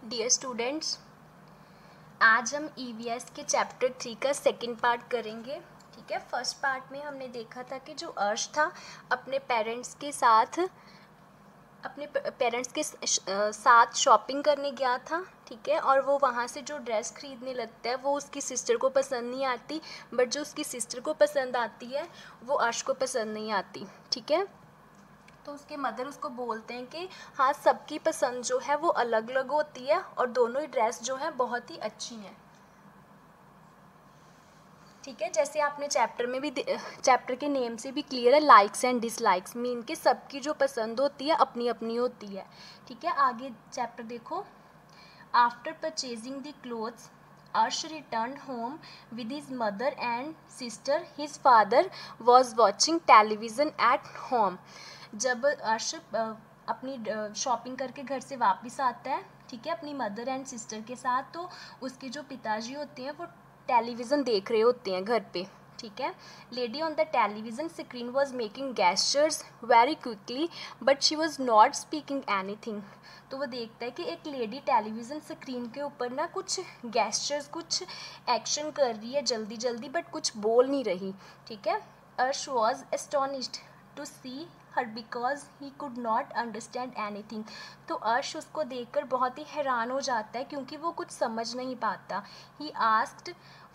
Dear students, आज हम EVS के चैप्टर 3 का सेकंड पार्ट करेंगे। ठीक है, फर्स्ट पार्ट में हमने देखा था कि जो अर्श था अपने पेरेंट्स के साथ शॉपिंग करने गया था। ठीक है, और वो वहाँ से जो ड्रेस खरीदने लगता है वो उसकी सिस्टर को पसंद नहीं आती, बट जो उसकी सिस्टर को पसंद आती है वो अर्श को पसंद नहीं आती। ठीक है, तो उसके मदर उसको बोलते हैं कि हाँ, सबकी पसंद जो है वो अलग अलग होती है और दोनों ही ड्रेस जो है बहुत ही अच्छी हैं। ठीक है, जैसे आपने चैप्टर के नेम से भी क्लियर है, लाइक्स एंड डिसलाइक्स मीन के सबकी जो पसंद होती है अपनी अपनी होती है। ठीक है, आगे चैप्टर देखो। आफ्टर परचेजिंग द क्लोथ्स अर्श return home with his mother and sister. His father was watching television at home. जब अर्श अपनी शॉपिंग करके घर से वापस आता है, ठीक है, अपनी मदर एंड सिस्टर के साथ, तो उसके जो पिताजी होते हैं वो टेलीविज़न देख रहे होते हैं घर पे। ठीक है, lady on the television screen was making gestures very quickly but she was not speaking anything. तो वो देखता है कि एक लेडी टेलीविज़न स्क्रीन के ऊपर ना कुछ गेस्चर्स, कुछ एक्शन कर रही है जल्दी जल्दी, बट कुछ बोल नहीं रही। ठीक है, Arsh was astonished to see her because he could not understand anything. तो अर्श उसको देखकर बहुत ही हैरान हो जाता है क्योंकि वो कुछ समझ नहीं पाता। He asked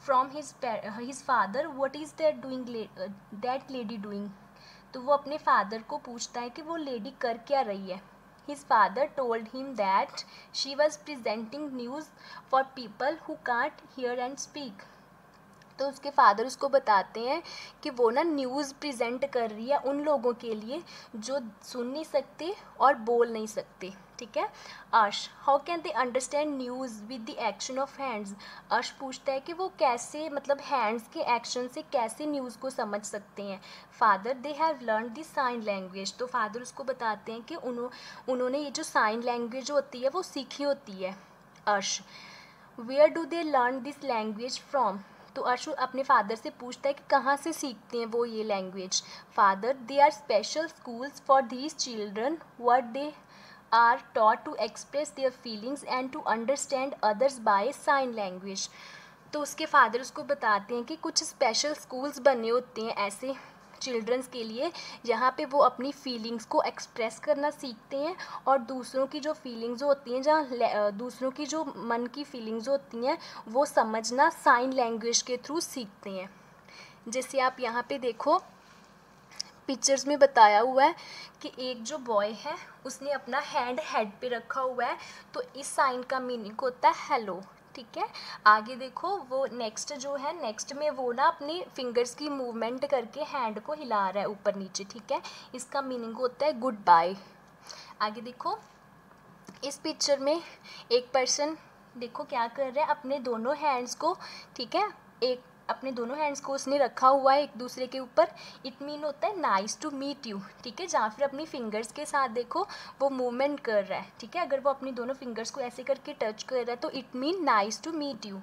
from his father what is that lady doing. तो वो अपने फादर को पूछता है कि वो लेडी कर क्या रही है। His father told him that she was presenting news for people who can't hear and speak. तो उसके फादर उसको बताते हैं कि वो ना न्यूज़ प्रेजेंट कर रही है उन लोगों के लिए जो सुन नहीं सकते और बोल नहीं सकते। ठीक है, अर्श how can they understand news with the action of hands. अर्श पूछता है कि वो कैसे, मतलब हैंड्स के एक्शन से कैसे न्यूज़ को समझ सकते हैं। Father they have learn the sign language. तो फादर उसको बताते हैं कि उन्होंने ये जो साइन लैंग्वेज होती है वो सीखी होती है। Arsh where do they learn this language from. तो अर्श अपने फादर से पूछता है कि कहाँ से सीखते हैं वो ये language. Father they are special schools for these children what they are taught to express their feelings and to understand others by sign language. तो उसके फादर उसको बताते हैं कि कुछ स्पेशल स्कूल्स बने होते हैं ऐसे चिल्ड्रंस के लिए जहाँ पे वो अपनी फीलिंग्स को एक्सप्रेस करना सीखते हैं और दूसरों की जो फीलिंग्स होती हैं, जहाँ दूसरों की जो मन की फीलिंग्स होती हैं वो समझना साइन लैंग्वेज के थ्रू सीखते हैं। जैसे आप यहाँ पे देखो, पिक्चर्स में बताया हुआ है कि एक जो बॉय है उसने अपना हैंड हेड पे रखा हुआ है, तो इस साइन का मीनिंग होता है हेलो। ठीक है, आगे देखो, वो नेक्स्ट में वो ना अपने फिंगर्स की मूवमेंट करके हैंड को हिला रहा है ऊपर नीचे। ठीक है, इसका मीनिंग होता है गुड बाय। आगे देखो, इस पिक्चर में एक पर्सन देखो क्या कर रहा है, अपने दोनों हैंड्स को, ठीक है, अपने दोनों हैंड्स को उसने रखा हुआ है एक दूसरे के ऊपर। इट मीन होता है नाइस टू मीट यू। ठीक है, जहाँ फिर अपनी फिंगर्स के साथ देखो वो मूवमेंट कर रहा है। ठीक है, अगर वो अपनी दोनों फिंगर्स को ऐसे करके टच कर रहा है तो it mean nice to meet you.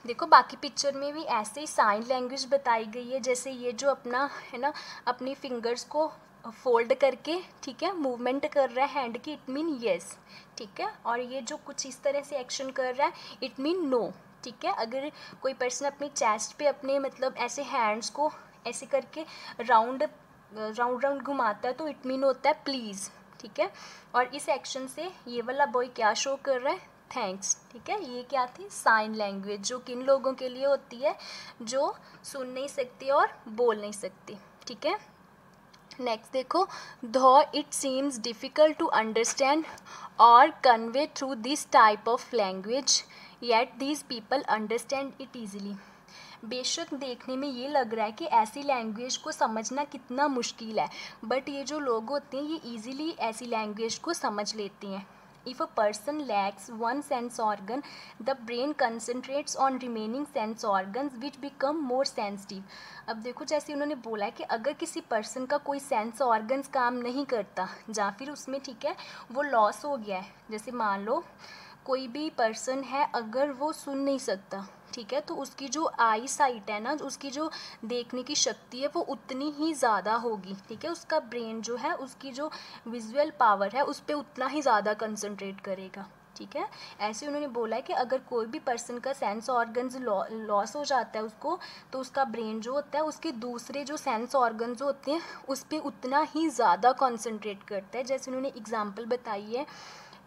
देखो बाकी पिक्चर में भी ऐसे ही साइन लैंग्वेज बताई गई है, जैसे ये जो अपना है ना, अपनी फिंगर्स को फोल्ड करके, ठीक है, मूवमेंट कर रहा है हैंड की, इट मीन येस। ठीक है, और ये जो कुछ इस तरह से एक्शन कर रहा है इट मीन नो। ठीक है, अगर कोई पर्सन अपनी चेस्ट पे अपने मतलब ऐसे हैंड्स को ऐसे करके राउंड राउंड घुमाता है तो इट मीन होता है प्लीज़। ठीक है, और इस एक्शन से ये वाला बॉय क्या शो कर रहा है, थैंक्स। ठीक है, ये क्या थी, साइन लैंग्वेज, जो किन लोगों के लिए होती है जो सुन नहीं सकते और बोल नहीं सकते। ठीक है, नेक्स्ट देखो, though it seems difficult to understand और convey through this type of language yet these people understand it easily. बेशक देखने में ये लग रहा है कि ऐसी लैंग्वेज को समझना कितना मुश्किल है, बट ये जो लोग होते हैं ये ईजिली ऐसी लैंग्वेज को समझ लेते हैं। If a person lacks one sense organ, the brain concentrates on remaining sense organs which become more sensitive. अब देखो, जैसे उन्होंने बोला है कि अगर किसी पर्सन का कोई सेंस ऑर्गन्स काम नहीं करता या फिर उसमें, ठीक है, वो लॉस हो गया है, जैसे मान लो कोई भी पर्सन है अगर वो सुन नहीं सकता, ठीक है, तो उसकी जो आई साइट है ना, उसकी जो देखने की शक्ति है वो उतनी ही ज़्यादा होगी। ठीक है, उसका ब्रेन जो है, उसकी जो विजुअल पावर है उस पर उतना ही ज़्यादा कंसंट्रेट करेगा। ठीक है। ऐसे उन्होंने बोला है कि अगर कोई भी पर्सन का सेंस ऑर्गन्स लॉस हो जाता है उसको, तो उसका ब्रेन जो होता है उसके दूसरे जो सेंस ऑर्गन्स होते हैं उस पर उतना ही ज़्यादा कॉन्सेंट्रेट करता है। जैसे उन्होंने एग्जांपल बताई है,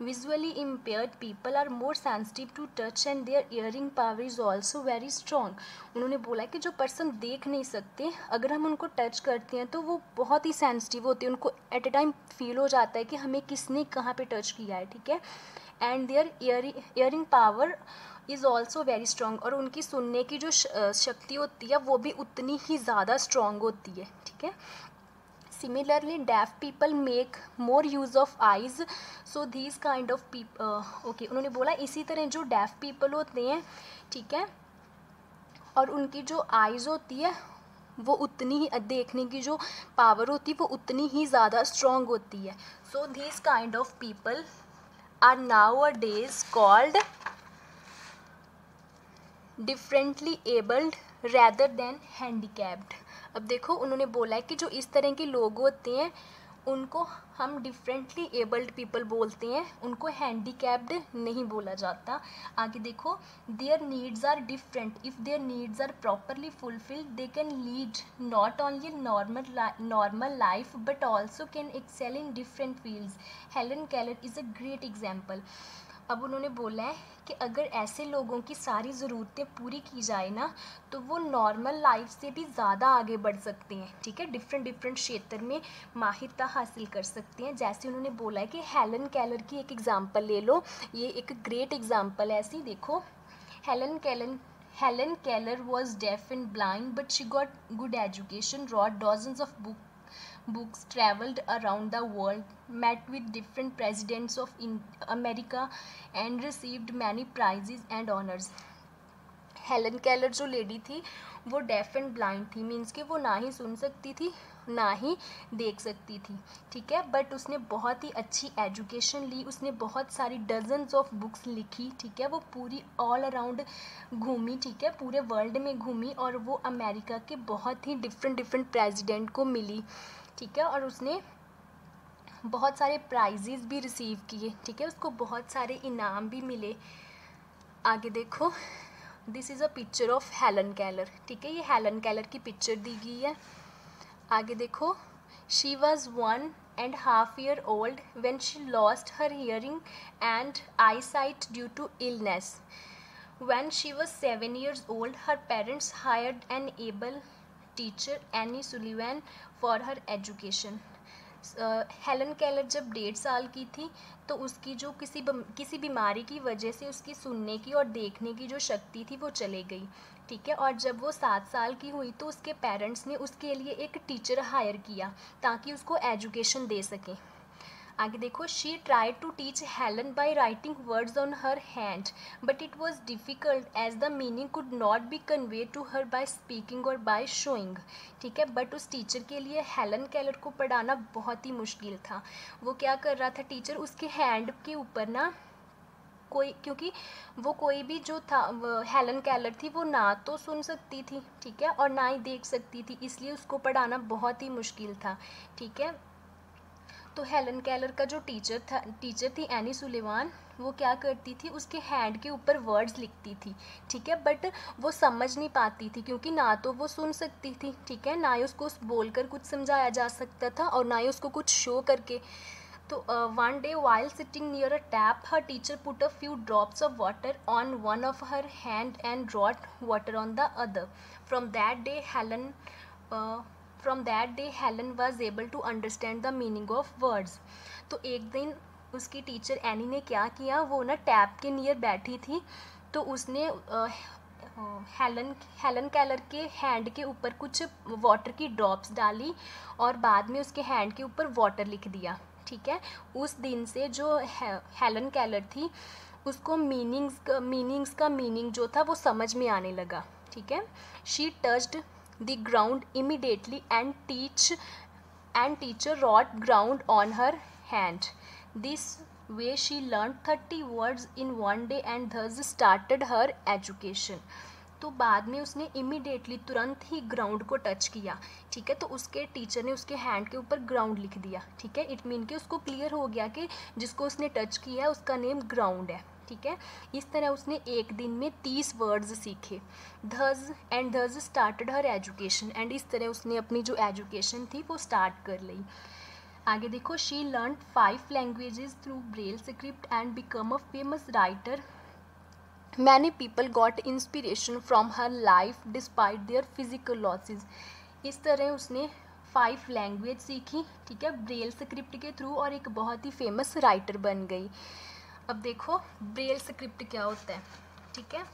visually impaired people are more sensitive to touch and their hearing power is also very strong. उन्होंने बोला कि जो पर्सन देख नहीं सकते, अगर हम उनको टच करते हैं तो वो बहुत ही सेंसिटिव होते हैं, उनको एट ए टाइम फील हो जाता है कि हमें किसने कहाँ पे टच किया है, ठीक है। And their hearing power is also very strong, और उनकी सुनने की जो शक्ति होती है वो भी उतनी ही ज़्यादा स्ट्रॉन्ग होती है, ठीक है। Similarly, deaf people make more use of eyes, so these kind of people okay, उन्होंने बोला इसी तरह जो deaf people होते हैं, ठीक है, और उनकी जो आइज़ होती है वो उतनी ही, देखने की जो पावर होती है वो उतनी ही ज़्यादा स्ट्रॉन्ग होती है। सो these kind of people are nowadays called differently abled rather than handicapped। अब देखो उन्होंने बोला है कि जो इस तरह के लोग होते हैं उनको हम डिफरेंटली एबल्ड पीपल बोलते हैं, उनको हैंडीकैप्ड नहीं बोला जाता। आगे देखो, their needs are different, if their needs are properly fulfilled they can lead not only normal life but also can excel in different fields. Helen Keller is a great example. अब उन्होंने बोला है कि अगर ऐसे लोगों की सारी ज़रूरतें पूरी की जाए ना, तो वो नॉर्मल लाइफ से भी ज़्यादा आगे बढ़ सकते हैं, ठीक है, डिफरेंट क्षेत्र में माहिरता हासिल कर सकते हैं। जैसे उन्होंने बोला है कि हेलन केलर की एक एग्जांपल ले लो, ये एक ग्रेट एग्जांपल है। ऐसी देखो, Helen Keller was deaf and blind, but she got good education, wrote dozens of books, traveled around the world, met with different presidents of America, and received many prizes and honors। Helen Keller जो lady थी वो deaf and blind थी, means कि वो ना ही सुन सकती थी ना ही देख सकती थी, ठीक है, बट उसने बहुत ही अच्छी एजुकेशन ली, उसने बहुत सारी डजन्स ऑफ बुक्स लिखी, ठीक है, वो पूरी ऑल अराउंड घूमी, ठीक है, पूरे वर्ल्ड में घूमी, और वो अमेरिका के बहुत ही डिफरेंट प्रेसिडेंट को मिली, ठीक है, और उसने बहुत सारे प्राइजेस भी रिसीव किए, ठीक है, उसको बहुत सारे इनाम भी मिले। आगे देखो, this is a picture of Helen Keller, ठीक है, ये हेलन केलर की पिक्चर दी गई है। आगे देखो, she was 1.5 years old when she lost her hearing and eyesight due to illness. When she was 7 years old, her parents hired an able teacher, Annie Sullivan, for her education. Helen Keller जब 1.5 साल की थी तो उसकी जो किसी बीमारी की वजह से उसकी सुनने की और देखने की जो शक्ति थी वो चले गई, ठीक है, और जब वो 7 साल की हुई तो उसके पेरेंट्स ने उसके लिए एक टीचर हायर किया ताकि उसको एजुकेशन दे सकें। आगे देखो, she tried to teach Helen by writing words on her hand, but it was difficult as the meaning could not be convey to her by speaking और बाय शोइंग, ठीक है, but उस टीचर के लिए Helen Keller को पढ़ाना बहुत ही मुश्किल था। वो क्या कर रहा था टीचर, उसके हैंड के ऊपर ना क्योंकि वो कोई भी जो था हेलन केलर थी वो ना तो सुन सकती थी, ठीक है, और ना ही देख सकती थी, इसलिए उसको पढ़ाना बहुत ही मुश्किल था, ठीक है। तो हेलन केलर का जो टीचर थी एनी सुलेवान, वो क्या करती थी, उसके हैंड के ऊपर वर्ड्स लिखती थी, ठीक है, बट वो समझ नहीं पाती थी क्योंकि ना तो वो सुन सकती थी, ठीक है, ना ही उसको बोलकर कुछ समझाया जा सकता था और ना ही उसको कुछ शो करके। तो one day while sitting near a tap, her teacher put a few drops of water on one of her hand and dropped water on the other. From that day Helen was able to understand the meaning of words. तो एक दिन उसकी teacher any ने क्या किया, वो ना tap के नियर बैठी थी, तो उसने हेलन केलर के हैंड के ऊपर कुछ वाटर की ड्रॉप्स डाली और बाद में उसके हैंड के ऊपर वाटर लिख दिया, ठीक है। उस दिन से जो हेलन केलर थी उसको मीनिंग्स का मीनिंग जो था वो समझ में आने लगा, ठीक है। She touched the ground immediately and teacher wrote ground on her hand. This way she learned 30 words in one day and thus started her education। तो बाद में उसने इमीडिएटली तुरंत ही ग्राउंड को टच किया, ठीक है। तो उसके टीचर ने उसके हैंड के ऊपर ग्राउंड लिख दिया, ठीक है। इट मीन कि उसको क्लियर हो गया कि जिसको उसने टच किया है उसका नेम ग्राउंड है, ठीक है। इस तरह उसने एक दिन में 30 वर्ड्स सीखे। thus started her education, and इस तरह उसने अपनी जो एजुकेशन थी वो स्टार्ट कर ली। आगे देखो, she learn 5 languages through Braille script and become a famous writer. Many people got inspiration from her life despite their physical losses. इस तरह उसने 5 लैंग्वेज सीखी, ठीक है, ब्रेल स्क्रिप्ट के थ्रू, और एक बहुत ही फेमस राइटर बन गई। अब देखो ब्रेल स्क्रिप्ट क्या होता है, ठीक है।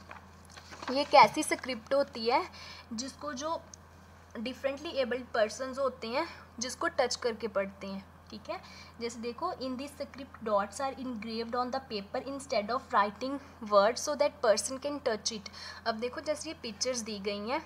ये एक ऐसी स्क्रिप्ट होती है जिसको जो डिफरेंटली एबल्ड पर्सन्स होते हैं जिसको टच करके पढ़ते हैं, ठीक है। जैसे देखो, in this script dots are engraved on the paper instead of writing word so that person can touch it. अब देखो जैसे ये पिक्चर्स दी गई हैं,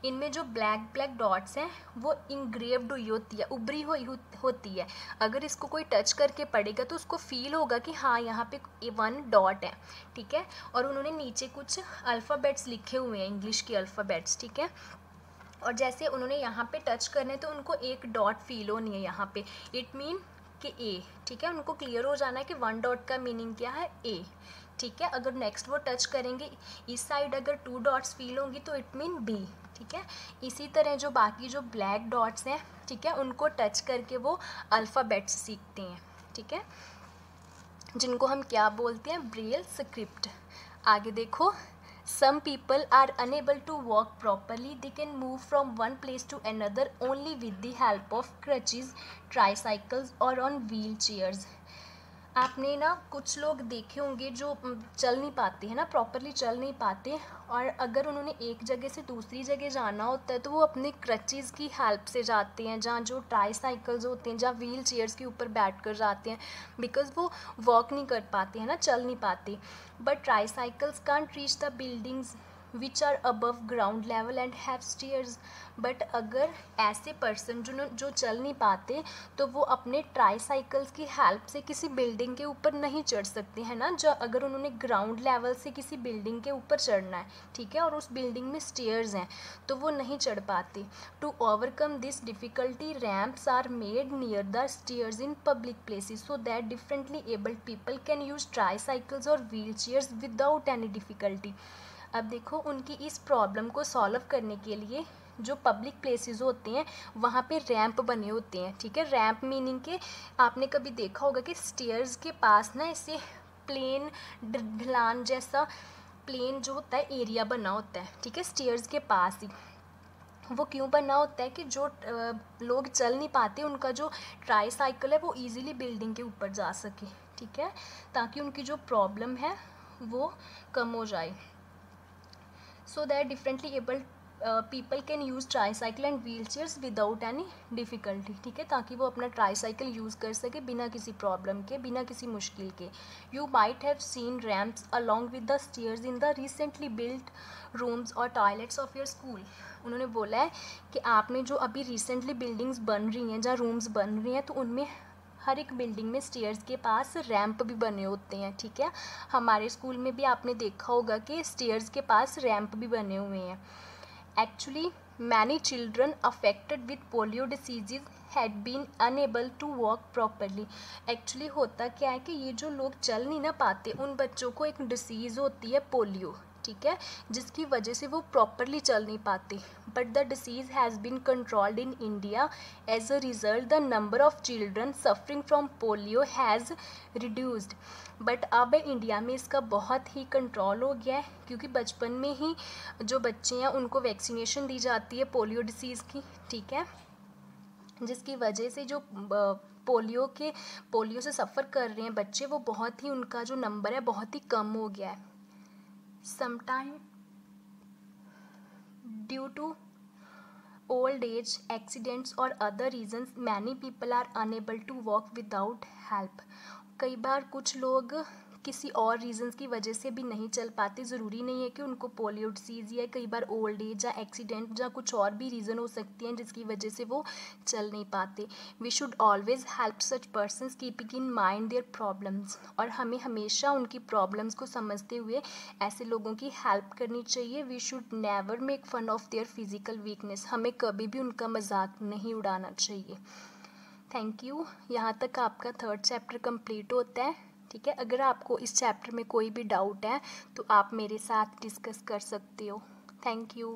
इनमें जो ब्लैक डॉट्स हैं वो इंग्रेव्ड हुई होती है, उभरी हुई होती है। अगर इसको कोई टच करके पढ़ेगा तो उसको फील होगा कि हाँ यहाँ पे 1 डॉट है, ठीक है। और उन्होंने नीचे कुछ अल्फ़ाबेट्स लिखे हुए हैं, इंग्लिश के अल्फ़ाबेट्स, ठीक है। और जैसे उन्होंने यहाँ पे टच करने तो उनको एक डॉट फील होनी है यहाँ पे, इट मीन कि ए, ठीक है। उनको क्लियर हो जाना है कि 1 डॉट का मीनिंग क्या है, ए, ठीक है। अगर नेक्स्ट वो टच करेंगे इस साइड, अगर 2 डॉट्स फील होंगी तो इट मीन बी, ठीक है। इसी तरह जो बाकी जो ब्लैक डॉट्स हैं, ठीक है, उनको टच करके वो अल्फ़ाबेट्स सीखते हैं, ठीक है, जिनको हम क्या बोलते हैं, ब्रेल स्क्रिप्ट। आगे देखो, some people are unable to walk properly. They can move from one place to another only with the help of crutches, tricycles or on wheelchairs. आपने ना कुछ लोग देखे होंगे जो चल नहीं पाते हैं ना, प्रॉपरली चल नहीं पाते, और अगर उन्होंने एक जगह से दूसरी जगह जाना होता है तो वो अपने क्रचेज़ की हेल्प से जाते हैं, जहाँ जो ट्राईसाइकिल्स होते हैं, जहाँ व्हील चेयर्स के ऊपर बैठ कर जाते हैं, बिकॉज वो वॉक नहीं कर पाते हैं ना, चल नहीं पाते। But tricycles can't reach the buildings which are above ground level and have stairs. But अगर ऐसे पर्सन जो चल नहीं पाते तो वो अपने ट्राईसाइकिल्स की हेल्प से किसी बिल्डिंग के ऊपर नहीं चढ़ सकते हैं ना, जो अगर उन्होंने ग्राउंड लेवल से किसी बिल्डिंग के ऊपर चढ़ना है, ठीक है, और उस बिल्डिंग में स्टेयर्स हैं तो वो नहीं चढ़ पाते। To overcome this difficulty ramps are made near the stairs in public places so that differently abled people can use tricycles और wheel chairs without any difficulty. अब देखो उनकी इस प्रॉब्लम को सॉल्व करने के लिए जो पब्लिक प्लेसेस होते हैं वहाँ पे रैंप बने होते हैं, ठीक है। रैंप मीनिंग के आपने कभी देखा होगा कि स्टेयर्स के पास ना ऐसे प्लेन ढलान जैसा प्लेन जो होता है एरिया बना होता है, ठीक है, स्टेयर्स के पास ही। वो क्यों बना होता है कि जो लोग चल नहीं पाते उनका जो ट्राईसाइकिल है वो इजीली बिल्डिंग के ऊपर जा सके, ठीक है, ताकि उनकी जो प्रॉब्लम है वो कम हो जाए। So that differently able people can use tricycle and wheelchairs without any difficulty, ठीक है, ताकि वो अपना ट्राईसाइकिल यूज़ कर सके बिना किसी प्रॉब्लम के, बिना किसी मुश्किल के। You might have seen ramps along with the stairs in the recently built rooms or toilets of your school. उन्होंने बोला है कि आपने जो अभी रिसेंटली बिल्डिंग्स बन रही हैं, जहाँ रूम्स बन रही हैं, तो उनमें हर एक बिल्डिंग में स्टेयर्स के पास रैंप भी बने होते हैं, ठीक है। हमारे स्कूल में भी आपने देखा होगा कि स्टेयर्स के पास रैंप भी बने हुए हैं। Actually many children affected with polio diseases had been unable to walk properly. Actually होता क्या है कि ये जो लोग चल नहीं ना पाते, उन बच्चों को एक डिसीज़ होती है पोलियो, ठीक है, जिसकी वजह से वो प्रॉपरली चल नहीं पाते। But the disease has been controlled in India. As a result the number of children suffering from polio has reduced. But अब इंडिया में इसका बहुत ही कंट्रोल हो गया है, क्योंकि बचपन में ही जो बच्चे हैं उनको वैक्सीनेशन दी जाती है पोलियो डिसीज़ की, ठीक है, जिसकी वजह से जो पोलियो से सफ़र कर रहे हैं बच्चे, वो बहुत ही उनका जो नंबर है बहुत ही कम हो गया है। Sometime due to old age, accidents or other reasons, many people are unable to walk without help. कई बार कुछ लोग किसी और रीज़न्स की वजह से भी नहीं चल पाते, ज़रूरी नहीं है कि उनको पोलियो डिसीज़ या कई बार ओल्ड एज या एक्सीडेंट या कुछ और भी रीज़न हो सकती हैं जिसकी वजह से वो चल नहीं पाते। We should always help such persons keeping in mind their problems, और हमें हमेशा उनकी प्रॉब्लम्स को समझते हुए ऐसे लोगों की हेल्प करनी चाहिए। We should never make fun of their physical weakness, हमें कभी भी उनका मजाक नहीं उड़ाना चाहिए। Thank you. यहाँ तक आपका 3rd चैप्टर कंप्लीट होता है। ठीक है, अगर आपको इस चैप्टर में कोई भी डाउट है तो आप मेरे साथ डिस्कस कर सकते हो। Thank you.